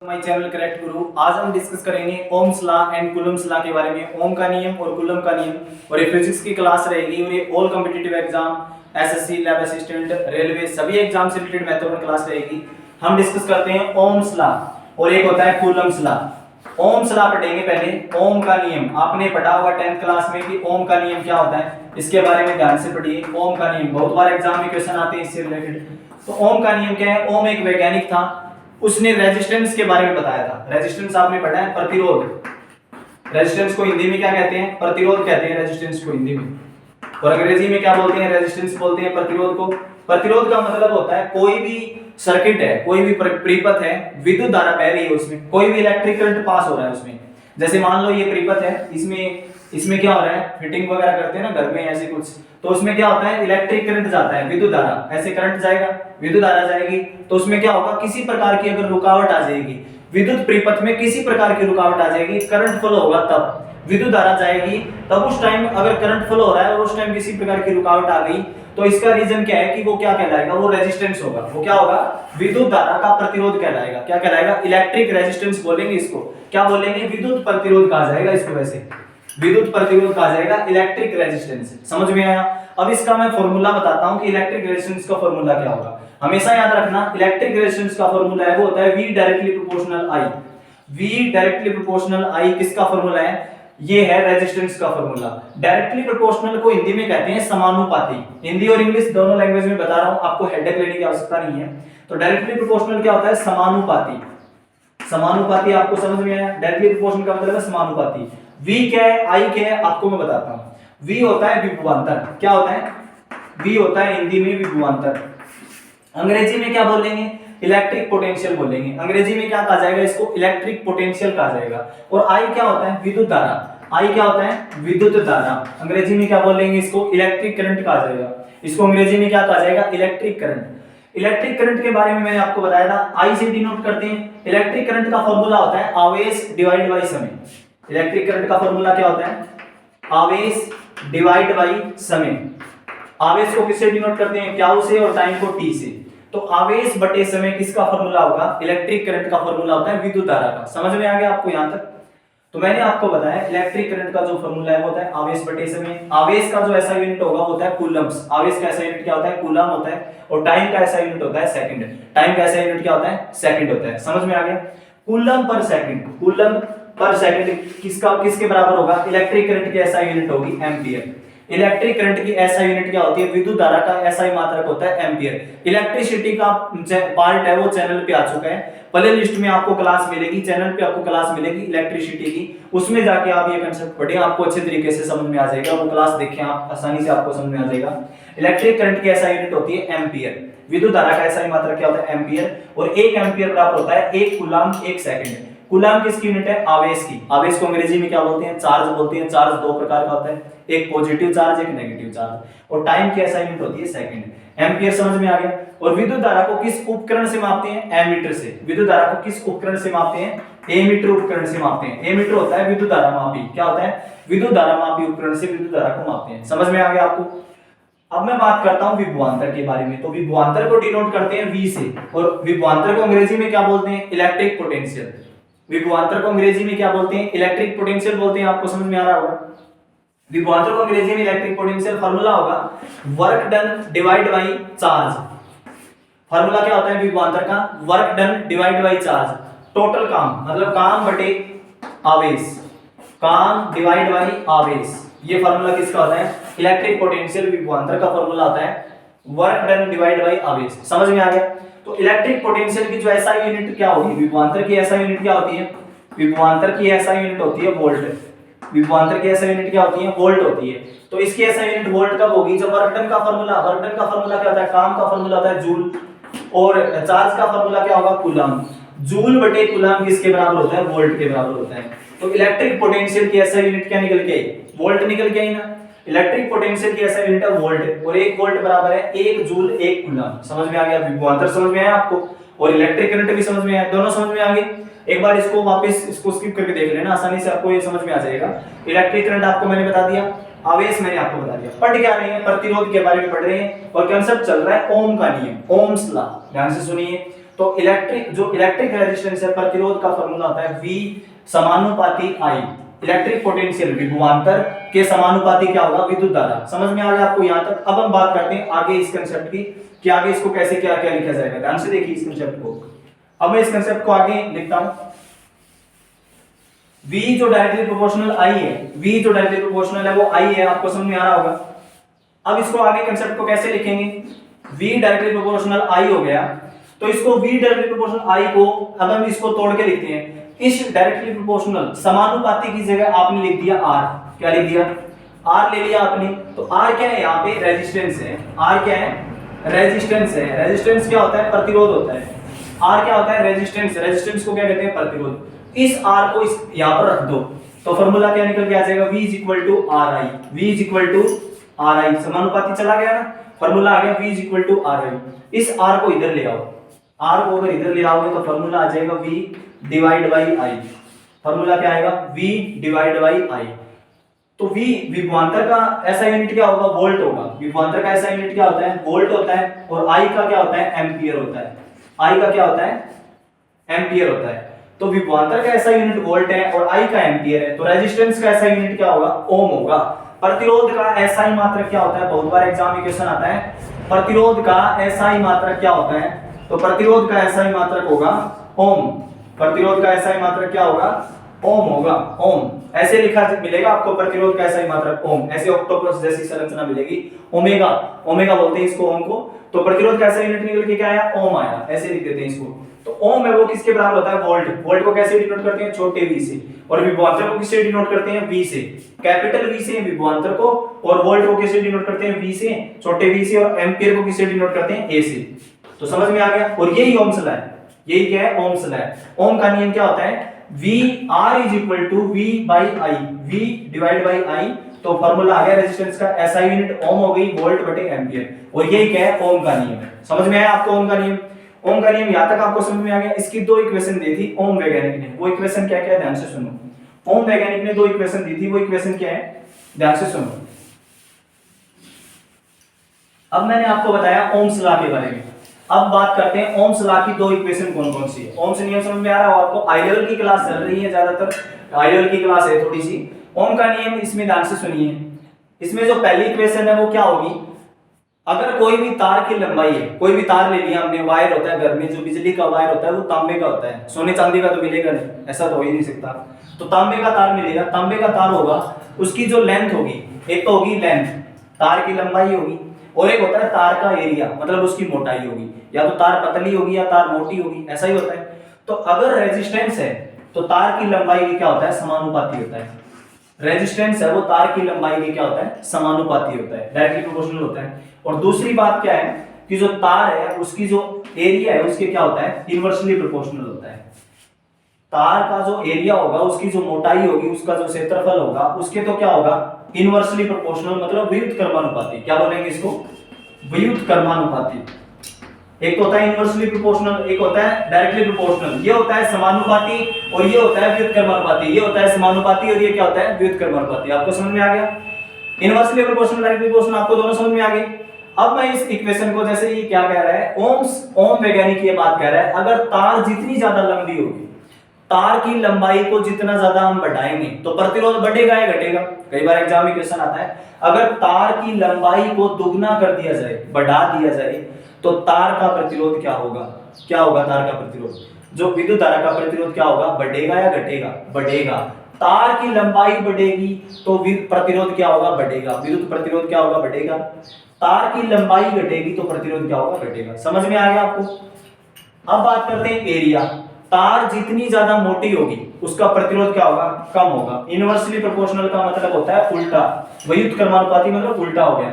My channel correct गुरु। आज हम discuss करेंगे Ohm's law and Coulomb's law के बारे में। ओम का नियम और कूलम का नियम, और ये फिजिक्स की क्लास रहेगी और ये all competitive exam SSC, lab assistant, railway सभी एग्जाम से रिलेटेड महत्वपूर्ण क्लास रहेगी। हम डिस्कस करते हैं ओम्स लॉ और एक होता है कूलम्स लॉ। ओम्स लॉ पढ़ेंगे पहले। ओम का नियम आपने पढ़ा होगा 10th क्लास में कि ओम का नियम क्या होता है, इसके बारे में ध्यान से पढ़िए। ओम का नियम बहुत बार एग्जाम में क्वेश्चन आते हैं इससे रिलेटेड। तो ओम का नियम क्या है? ओम एक वैज्ञानिक था, उसने रेजिस्टेंस के बारे में बताया था। रेजिस्टेंस आपने पढ़ा है, प्रतिरोध। रेजिस्टेंस को हिंदी में क्या कहते हैं? प्रतिरोध कहते हैं रेजिस्टेंस को हिंदी में। और अंग्रेजी में क्या बोलते हैं? रेजिस्टेंस बोलते हैं प्रतिरोध को। प्रतिरोध का मतलब होता है कोई भी सर्किट है, कोई भी परिपथ है, विद्युत धारा बह रही है उसमें, कोई भी इलेक्ट्रिक करंट पास हो रहा है उसमें। जैसे मान लो ये परिपथ है, इसमें क्या हो रहा है, फिटिंग वगैरह करते हैं ना घर में ऐसे कुछ, तो उसमें क्या होता है, इलेक्ट्रिक करंट जाता है, विद्युत धारा। ऐसे करंट जाएगा, विद्युत धारा जाएगी, तो उसमें क्या होगा, किसी प्रकार की अगर रुकावट आ जाएगी, विद्युत परिपथ में किसी प्रकार की रुकावट आ जाएगी, करंट फ्लो होगा, तब विद्युत धारा जाएगी। तब उस टाइम अगर करंट फ्लो हो रहा है और उस टाइम किसी प्रकार की रुकावट आ गई, तो इसका रीजन क्या है कि वो क्या कहलाएगा, वो रेजिस्टेंस होगा। वो क्या होगा? विद्युत धारा का प्रतिरोध कहलाएगा। क्या कहलाएगा? इलेक्ट्रिक रेजिस्टेंस बोलेंगे इसको। क्या बोलेंगे? विद्युत प्रतिरोध कहा जाएगा इसको। वैसे विद्युत प्रतिरोध कहा जाएगा इलेक्ट्रिक रेजिस्टेंस। समझ में आया? अब इसका मैं फॉर्मूला बताता हूं कि इलेक्ट्रिक रेजिस्टेंस का फॉर्मूला क्या होगा। हमेशा याद रखना, इलेक्ट्रिक रेजिस्टेंस का फॉर्मूला है वो होता है V directly proportional I। V directly proportional I किसका फॉर्मूला है? ये है रेजिस्टेंस का फॉर्मूला। डायरेक्टली प्रोपोर्शनल को हिंदी में कहते हैं समानुपाती। हिंदी और इंग्लिश दोनों लैंग्वेज में बता रहा हूं, आपको हेडेक लेने की आवश्यकता नहीं है। तो डायरेक्टली प्रोपोर्शनल क्या होता है? समानुपाती। समानुपाती आपको समझ में आया? डायरेक्टली प्रोपोर्शनल का मतलब है समानुपाती। V क्या है, I क्या है, आपको मैं बताता हूं। V होता है विभवांतर। क्या होता है? V होता है हिंदी में विभवांतर। अंग्रेजी में क्या बोलेंगे? इलेक्ट्रिक पोटेंशियल बोलेंगे। अंग्रेजी में क्या कहा जाएगा इसको? इलेक्ट्रिक पोटेंशियल कहा जाएगा। और I क्या होता है? विद्युत धारा। I क्या होता है? विद्युत धारा। अंग्रेजी में क्या बोलेंगे इसको? इलेक्ट्रिक करंट कहा जाएगा। इसको अंग्रेजी में क्या कहा जाएगा? Electric current. इलेक्ट्रिक करंट के बारे में मैंने आपको बताया था, I से डिनोट करते हैं। इलेक्ट्रिक करंट का फॉर्मूला होता है आवेश डिवाइड बाय समय। इलेक्ट्रिक करंट का फॉर्मूला क्या होता है? आवेश डिवाइड बाय समय। आवेश को किससे डिनोट करते हैं? क्यू से, और टाइम को टी से। तो आवेश बटे समय किसका फॉर्मूला होगा? इलेक्ट्रिक करंट का फॉर्मूला होता है विद्युत धारा का। समझ में आ गया आपको यहां तक? तो मैंने आपको बताया इलेक्ट्रिक करंट का जो फॉर्मूला है वो होता है आवेश बटे समय। आवेश का जो ऐसा यूनिट होगा वो होता है कूलम्स। आवेश का ऐसा यूनिट क्या होता है? कूलम होता है। और टाइम का ऐसा यूनिट होता है सेकंड। टाइम का ऐसा यूनिट क्या होता है? सेकंड होता है। समझ में आ गया? Coulomb per second. Coulomb per second किसके बराबर होगा? इलेक्ट्रिक करंट की ऐसा यूनिट होगी एम्पियर। इलेक्ट्रिक करंट की ऐसा यूनिट क्या होती है? विद्युत धारा का ऐसा ही मात्रक होता है एम्पियर। इलेक्ट्रिसिटी का पार्ट है वो चैनल पे आ चुका है, प्ले लिस्ट में आपको क्लास मिलेगी, चैनल पे आपको क्लास मिलेगी इलेक्ट्रिसिटी की। उसमें जाके आप ये कंसेप्ट पढ़िए, आपको अच्छे तरीके से समझ में आ जाएगा। वो क्लास देखें आप, आसानी से आपको समझ में आ जाएगा। इलेक्ट्रिक करंट की ऐसा यूनिट होती है एम्पियर। विद्युत धारा का ऐसा ही मात्रक क्या होता है? एम्पियर। और 1 एम्पियर बराबर होता है 1 कूलम 1 सेकंड। कूलम किसकी यूनिट है? आवेश की। आवेश को अंग्रेजी में क्या बोलते हैं? चार्ज बोलते हैं। चार्ज दो प्रकार का होता है, एक पॉजिटिव चार्ज, एक नेगेटिव चार्ज। और टाइम की ऐसा यूनिट होती है सेकंड। एम्पियर समझ में आ गया? और विद्युत धारा को किस उपकरण से मापते हैं? एमीटर से। विद्युत धारा को किस उपकरण से मापते हैं? एमीटर उपकरण से मापते हैं। एमीटर होता है विद्युत धारा मापी। क्या होता है? विद्युत धारा मापी उपकरण से विद्युत धारा को मापते हैं। समझ में आ गया आपको? अब मैं बात करता हूं विभवांतर के बारे में। तो विभवांतर को डिनोट करते हैं V से, और विभवांतर को अंग्रेजी में क्या बोलते हैं? Electric potential. विभवांतर को अंग्रेजी में क्या बोलते हैं? इलेक्ट्रिक पोटेंशियल बोलते हैं। आपको समझ में आ रहा होगा? विभवांतर को अंग्रेजी में इलेक्ट्रिक पोटेंशियल फॉर्मूला होगा work done divide by charge. Formula क्या होता है विभवांतर का? Work done divide by charge. Total काम मतलब काम बटे आवेश। काम डिवाइड बाय आवेश, ये फॉर्मूला किसका होता है? इलेक्ट्रिक पोटेंशियल विभवांतर का फॉर्मूला होता है वर्क डन डिवाइड बाय आवेश। समझ में आ गया? तो इलेक्ट्रिक पोटेंशियल की जो ऐसा यूनिट क्या होगी? विभवांतर की ऐसा यूनिट क्या होती है? विभवांतर की ऐसा यूनिट होती है वोल्ट। विभवांतर की ऐसा यूनिट क्या होती है? वोल्ट होती है। तो इसकी ऐसा यूनिट वोल्ट कब होगी? जब वर्क डन का फॉर्मूला, वर्क डन का फॉर्मूला क्या होता है? काम का फॉर्मूला होता है जूल। और चार्ज का फॉर्मूला क्या होगा? कूलम। जूल बटे कूलम किसके बराबर होता है? वोल्ट के बराबर होता है। तो इलेक्ट्रिक पोटेंशियल की ऐसा यूनिट क्या निकल के आई? वोल्ट निकल के आई ना। इलेक्ट्रिक पोटेंशियल की ऐसा यूनिट है वोल्ट, और 1 वोल्ट बराबर है 1 जूल 1 कूलम। समझ में आ गया? विभवांतर समझ में आया आपको? और इलेक्ट्रिक करंट भी समझ में आया? दोनों समझ में आ गए? एक बार इसको वापस इसको स्किप करके देख लेना, आसानी से आपको ये समझ में आ जाएगा। इलेक्ट्रिक करंट आपको मैंने बता दिया, आवेश मैंने आपको बता दिया। पढ़ क्या रहे हैं? प्रतिरोध के बारे में पढ़ रहे हैं, और कंसेप्ट चल रहा है ओम का नियम, ओम्स लॉ। ध्यान से सुनिए। तो इलेक्ट्रिक रेजिस्टेंस है, प्रतिरोध का फॉर्मूला होता है V समानुपाती I। इलेक्ट्रिक पोटेंशियल विभवांतर के समानुपाती क्या होगा, विद्युत धारा। समझ में आ गया आपको यहाँ तक। अब हम बात करते हैं आगे इस कंसेप्ट की कि आगे इसको कैसे क्या क्या लिखा जाएगा। ध्यान से देखिए इस कंसेप्ट को। अब मैं इस कंसेप्ट को आगे लिखता हूं। V जो डायरेक्टली प्रोपोर्शनल I है, V जो डायरेक्टली प्रोपोर्शनल है वो I है, आपको समझ में आ रहा होगा। अब इसको आगे कंसेप्ट को कैसे लिखेंगे, V डायरेक्टली प्रोपोर्शनल I हो गया, तो इसको V डायरेक्टली प्रोपोर्शनल I को अब हम इसको तोड़ के लिखते हैं। इस डायरेक्टली प्रोपोर्शनल समानुपाती की जगह आपने लिख दिया R। क्या लिख दिया, R ले लिया आपने। तो R क्या है, यहाँ पे रेजिस्टेंस है। R क्या है, रेजिस्टेंस है। रेजिस्टेंस क्या होता है, प्रतिरोध होता है। R क्या होता है, रेजिस्टेंस। रेजिस्टेंस को क्या कहते हैं, प्रतिरोध। इस R को इस यहाँ पर रख दो तो फॉर्मूला क्या निकल के आ जाएगा, V is equal to R I. V is equal to R I, समानुपाती चला गया ना, फॉर्मूला आ गया V is equal to R I. इस R को इधर ले आओ, R को अगर इधर ले आओगे तो फॉर्मूला आ जाएगा V divide by I। Formula क्या आएगा, V डिवाइड बाई I। तो V विभवांतर का ऐसा यूनिट क्या होगा, वोल्ट होगा। विभवांतर का ऐसा यूनिट क्या होता है, वोल्ट होता है। और I का क्या होता है, एम्पियर होता है। I का क्या होता है, एम्पियर होता है। तो विभवांतर का ऐसा यूनिट वोल्ट है और I का एम्पियर है। तो रेजिस्टेंस का ऐसा यूनिट क्या होगा, ओम होगा। प्रतिरोध का एसआई मात्रक क्या होता है, बहुत बार एग्जाम में क्वेश्चन आता है, प्रतिरोध का एसआई मात्रक क्या होता है। तो प्रतिरोध का एसआई मात्रक होगा ओम। प्रतिरोध का एसआई मात्रक क्या होगा, ओम होगा। ओम ऐसे लिखा मिलेगा आपको, प्रतिरोध का एसआई मात्रक ओम। ऐसे ऑक्टोपस जैसी संरचना मिलेगी, ओमेगा। ओमेगा बोलते हैं इसको, ओम को। तो प्रतिरोध का ऐसा यूनिट निकल के क्या आया, ओम आया। ऐसे लिख देते हैं इसको। तो ओम है वो किसके बराबर होता है, वोल्ट। वोल्ट को कैसे डिनोट करते हैं, छोटे v से। और विभवांतर को किससे डिनोट करते हैं, v से। कैपिटल V से विभवांतर को, और वोल्ट को किससे डिनोट करते हैं, v से, छोटे v से। और एम्पियर को किससे डिनोट करते हैं, a से। तो समझ में आ गया। और यही ओम्स लॉ है, यही क्या है, ओम्स लॉ है। ओम का नियम क्या होता है, V R is equal to V by I। V divide by I। तो फॉर्मूला आ गया रेजिस्टेंस का एसआई यूनिट ओम हो गई, वोल्ट बटे एम्पियर। और यही क्या है, ओम का नियम। समझ में आया आपको ओम का नियम। ओम का नियम यहां तक आपको समझ में आ गया। इसकी दो इक्वेशन दी थी ओम वैज्ञानिक ने। वो इक्वेशन क्या क्या है, ध्यान से सुनो। ओम वैज्ञानिक ने दो इक्वेशन दी थी, वो इक्वेशन क्या है, ध्यान से सुनो। अब मैंने आपको बताया ओम्स लॉ के बारे में। अब बात करते हैं ओम्स लॉ की दो इक्वेशन कौन कौन सी है। ओम्स नियम समझ में आ रहा हो आपको। आई लेवल की क्लास चल रही है, ज्यादातर आई लेवल की क्लास है थोड़ी सी। ओम का नियम इसमें ध्यान से सुनिए। इसमें जो पहली इक्वेशन है वो क्या होगी, अगर कोई भी तार की लंबाई है, कोई भी तार ले लिया हमने, वायर होता है घर में, जो बिजली का वायर होता है वो तांबे का होता है, सोने चांदी का तो मिलेगा नहीं, ऐसा तो हो ही नहीं सकता। तो तांबे का तार मिलेगा। तांबे का तार होगा, उसकी जो लेंथ होगी, एक तो होगी लेंथ, तार की लंबाई होगी, और एक होता है तार का एरिया, मतलब उसकी मोटाई होगी। या तो तार पतली होगी या तार मोटी होगी, ऐसा ही होता है। तो अगर रेजिस्टेंस है तो तार की लंबाई की क्या होता है, समानुपाती होता है। रेजिस्टेंस है वो तार की लंबाई की क्या होता है, समानुपाती होता है, डायरेक्टली प्रोपोर्शनल होता है। और दूसरी बात क्या है कि जो तार है उसकी जो एरिया है उसके क्या होता है, इनवर्सली प्रोपोर्शनल होता है। तार का जो एरिया होगा, उसकी जो मोटाई होगी, उसका जो क्षेत्रफल होगा, उसके तो क्या होगा, इनवर्सली प्रोपोर्शनल, मतलब व्युत्क्रमानुपाती। क्या बोलेंगे इसको, व्युत्क्रमानुपाती। एक तो होता है इनवर्सली प्रोपोर्शनल, एक होता है डायरेक्टली प्रोपोर्शनल। ये होता है समानुपाती और ये होता है व्युत्क्रमानुपाती। ये होता है समानुपाती और ये क्या होता है, व्युत्क्रमानुपाती। आपको समझ में आ गया। इनवर्सली प्रोपोर्शनल, डायरेक्टली प्रोपोर्शनल, आपको दोनों समझ में आ गई। अब मैं इस इक्वेशन को, जैसे ये क्या कह रहा है, ओम वैज्ञानिक ये बात कह रहा है, अगर तार जितनी ज्यादा लंबी होगी, तार की लंबाई को जितना ज्यादा हम बढ़ाएंगे तो प्रतिरोध बढ़ेगा या घटेगा। कई बार एग्जाम में क्वेश्चन आता है, अगर तार की लंबाई को दुगना कर दिया जाए, बढ़ा दिया जाए, तो तार का प्रतिरोध क्या होगा, क्या होगा तार का प्रतिरोध, जो विद्युत धारा का प्रतिरोध क्या होगा, बढ़ेगा या घटेगा, बढ़ेगा। तार की लंबाई बढ़ेगी तो प्रतिरोध क्या होगा, बढ़ेगा। विद्युत प्रतिरोध क्या होगा, बढ़ेगा। तार की लंबाई घटेगी तो प्रतिरोध क्या होगा, घटेगा। समझ में आ गया आपको। अब बात करते हैं एरिया। तार जितनी ज्यादा मोटी होगी उसका प्रतिरोध क्या होगा, कम होगा। इनवर्सली प्रोपोर्शनल का मतलब होता है उल्टा, व्युत्क्रमानुपाती मतलब उल्टा हो गया।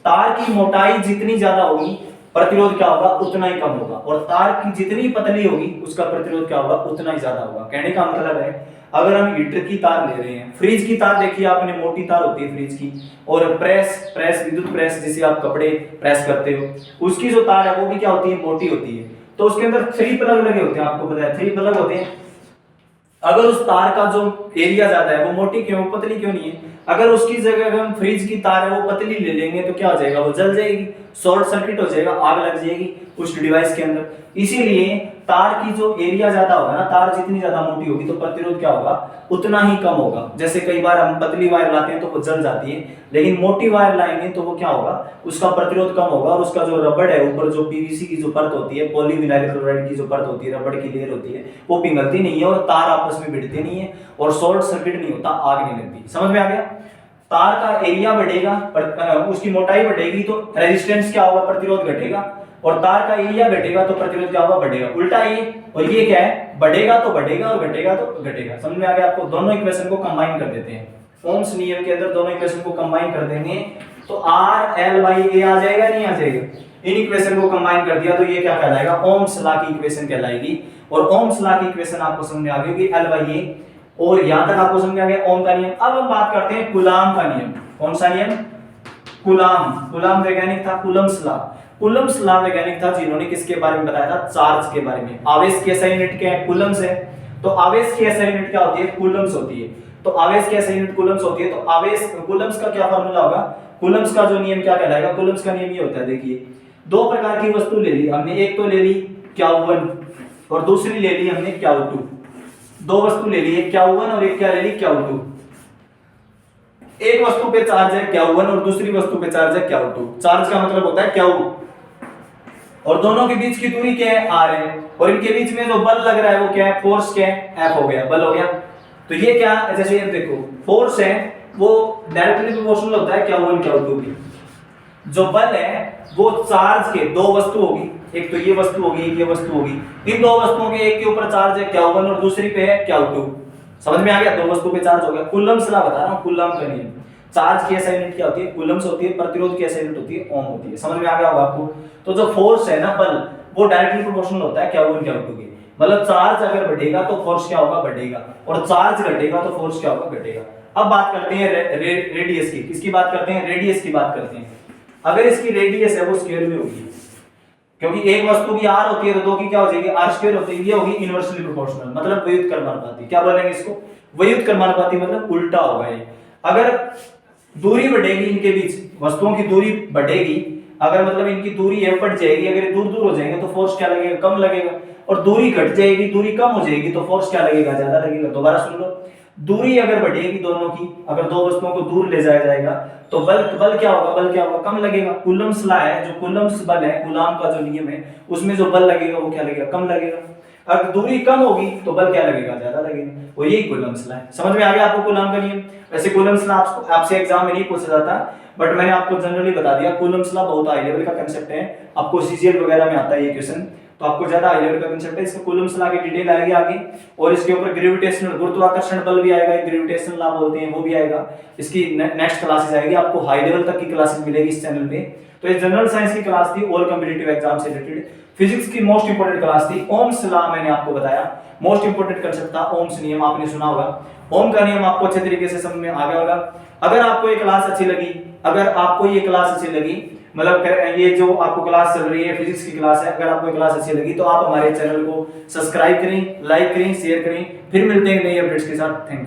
तार की मोटाई जितनी ज्यादा होगी प्रतिरोध क्या होगा, उतना ही कम होगा। और तार की जितनी पतली होगी उसका प्रतिरोध क्या होगा, उतना ही ज्यादा होगा। कहने का मतलब है, अगर हम हीटर की तार ले रहे हैं, फ्रिज की तार देखिए आपने, मोटी तार होती है फ्रिज की, और प्रेस विद्युत प्रेस जिसे आप कपड़े प्रेस करते हो, उसकी जो तार है वो भी क्या होती है, मोटी होती है। तो उसके अंदर 3 प्लग लगे होते हैं, आपको पता है 3 प्लग होते हैं। अगर उस तार का जो एरिया ज्यादा है वो मोटी क्यों पतली क्यों नहीं है, अगर उसकी जगह अगर हम फ्रिज की तार है वो पतली ले लेंगे तो क्या हो जाएगा, वो जल जाएगी, शॉर्ट सर्किट हो जाएगा, आग लग जाएगी उस डिवाइस के अंदर। इसीलिए तार की जो एरिया ज्यादा होगा ना, तार जितनी ज्यादा मोटी होगी तो प्रतिरोध क्या होगा, उतना ही कम होगा। जैसे कई बार हम पतली वायर लाते हैं तो वो जल जाती है, लेकिन मोटी वायर लाएंगे तो वो क्या होगा, उसका प्रतिरोध कम होगा और उसका जो रबड़ है ऊपर, जो पीवीसी की जो परत होती है, पॉलीविनाइल क्लोराइड की जो परत होती है, रबड़ की लेयर होती है, वो पिघलती नहीं है और तार आपस में भिड़ते नहीं है और शॉर्ट सर्किट नहीं होता, आग नहीं लगती। समझ में आ गया। तार का एरिया बढ़ेगा, उसकी मोटाई बढ़ेगी तो रेजिस्टेंस क्या होगा, प्रतिरोध घटेगा, और तार का एरिया घटेगा तो प्रतिरोध क्या होगा, बढ़ेगा। उल्टा ये और ये क्या है, बढ़ेगा तो बढ़ेगा और घटेगा तो घटेगा। समझ में आ गया आपको। दोनों इक्वेशन को कंबाइन कर देते हैं, ओम्स नियम के अंदर दोनों इक्वेशन को कंबाइन कर देंगे तो आर एल बाई ए आ जाएगा, नहीं आ जाएगा। इन इक्वेशन को कंबाइन कर दिया तो ये क्या कहलाएगा, ओम्स लॉ की इक्वेशन कहलाएगी। और ओम्स लॉ की इक्वेशन आपको समझ में आ गई कि एल बाई ए, और यहां तक आपको समझ में आ गया ओम का नियम। अब हम बात करते हैं कूलाम का नियम। कौन सा नियम, कूलाम। कूलाम वैज्ञानिक था कूलम्स लॉ। कूलम्स लॉ वैज्ञानिक था जिन्होंने किसके बारे में बताया था, चार्ज के बारे में। आवेश की SI यूनिट क्या है, कूलम्स है, तो आवेश की SI यूनिट क्या होती है, कूलम्स होती है। तो आवेश की SI यूनिट कूलम्स होती है, तो आवेश कूलम्स का क्या फार्मूला होगा, कूलम्स का जो नियम क्या कहलाएगा, कूलम्स का नियम ये होता है, देखिए दो प्रकार की वस्तु ले ली हमने, एक तो ले ली Q1 और दूसरी ले ली हमने Q2। दो वस्तु ले ली, एक Q1 और एक क्या ले ली, Q2। एक वस्तु पे चार्ज है Q1 और दूसरी वस्तु पे चार्ज है Q2। चार्ज का मतलब होता है Q, और दोनों के बीच की दूरी क्या है, R है, और इनके बीच में जो बल लग रहा है वो क्या है, फोर्स क्या है, F हो गया, बल हो गया। तो ये क्या, जैसे ये देखो फोर्स है वो डायरेक्टली प्रोपोर्शनल होता है Q1 Q2 की। जो बल है वो चार्ज के, दो वस्तु होगी, एक तो ये वस्तु होगी, एक ये वस्तु होगी, इन दो वस्तुओं के एक के ऊपर चार्ज है Q1 और दूसरी पे है Q2। समझ में आ गया, दो वस्तु पे चार्ज हो गया। कूलम्स लॉ बता रहा हूं, कूलम का नियम। चार्ज की SI यूनिट क्या होती है, कूलम्स होती है, प्रतिरोध की SI यूनिट होती है ओम होती है। समझ में आ गया होगा आपको। तो जो फोर्स है ना, बल, वो डायरेक्टली प्रोपोर्शनल होता है Q1 Q2 के। मतलब चार्ज अगर बढ़ेगा तो फोर्स क्या होगा, बढ़ेगा, और चार्ज घटेगा तो फोर्स क्या होगा, घटेगा। अब बात करते हैं रेडियस की। किसकी बात करते हैं, रेडियस की बात करते हैं। अगर इसकी रेडियस है वो स्क्वायर में होगी, क्योंकि एक वस्तु की r होती है तो दो की क्या हो जाएगी, r स्क्वायर होती है। ये होगी इनवर्सली प्रोपोर्शनल, मतलब व्युत्क्रमानुपाती। क्या बोलेंगे इसको, व्युत्क्रमानुपाती, मतलब उल्टा होगा ये। अगर दूरी बढ़ेगी इनके बीच, वस्तुओं की दूरी बढ़ेगी, अगर मतलब इनकी दूरी है बढ़ जाएगी, अगर दूर दूर हो जाएंगे तो फोर्स क्या लगेगा, कम लगेगा, और दूरी घट जाएगी, दूरी कम हो जाएगी तो फोर्स क्या लगेगा, ज्यादा लगेगा। दोबारा सुन लो, दूरी अगर बढ़ेगी दोनों की, अगर दो वस्तुओं को दूर ले जाया जाएगा तो बल क्या होगा, बल क्या होगा, कम लगेगा। कूलम्स लॉ है, जो कूलम्स बल है, कूलाम का जो नियम है, उसमें जो बल लगेगा वो क्या लगेगा, कम लगेगा। अगर दूरी कम होगी तो बल क्या लगेगा, ज्यादा लगेगा। वो यही कूलम्स लॉ है। समझ में आ गया आपको कूलाम का नियम। वैसे कूलम्स लॉ आपसे एग्जाम में नहीं पूछा जाता, बट मैंने आपको जनरली बता दिया। कूलम्स लॉ बहुत हाई लेवल का कांसेप्ट है, आपको सीजीएल वगैरह में आता है ये क्वेश्चन, तो आपको ज्यादा हाई लेवल का कांसेप्ट है। इसका कूलम्स लॉ की डिटेल आएगी आगे, और इसके ऊपर ग्रेविटेशनल, गुरुत्वाकर्षण बल भी आएगा, ग्रेविटेशनल लॉ बोलते हैं, वो भी आएगा। इसकी नेक्स्ट क्लासेस आएगी, आपको हाई लेवल तक की क्लासेस मिलेगी इस चैनल पे। तो ये जनरल साइंस की क्लास थी, ऑल कॉम्पिटिटिव एग्जाम से रिलेटेड। फिजिक्स की मोस्ट इंपोर्टेंट क्लास थी। ओम्स लॉ मैंने आपको बताया, मोस्ट इंपोर्टेंट कांसेप्ट था ओम्स नियम, आपने सुना होगा। ओम का नियम आपको अच्छे तरीके से समझ में आ गया होगा। अगर आपको ये क्लास अच्छी लगी, अगर आपको ये क्लास अच्छी लगी, मतलब ये जो आपको क्लास चल रही है फिजिक्स की क्लास है, अगर आपको क्लास अच्छी लगी तो आप हमारे चैनल को सब्सक्राइब करें, लाइक करें, शेयर करें। फिर मिलते हैं नई अपडेट्स के साथ। Thank you.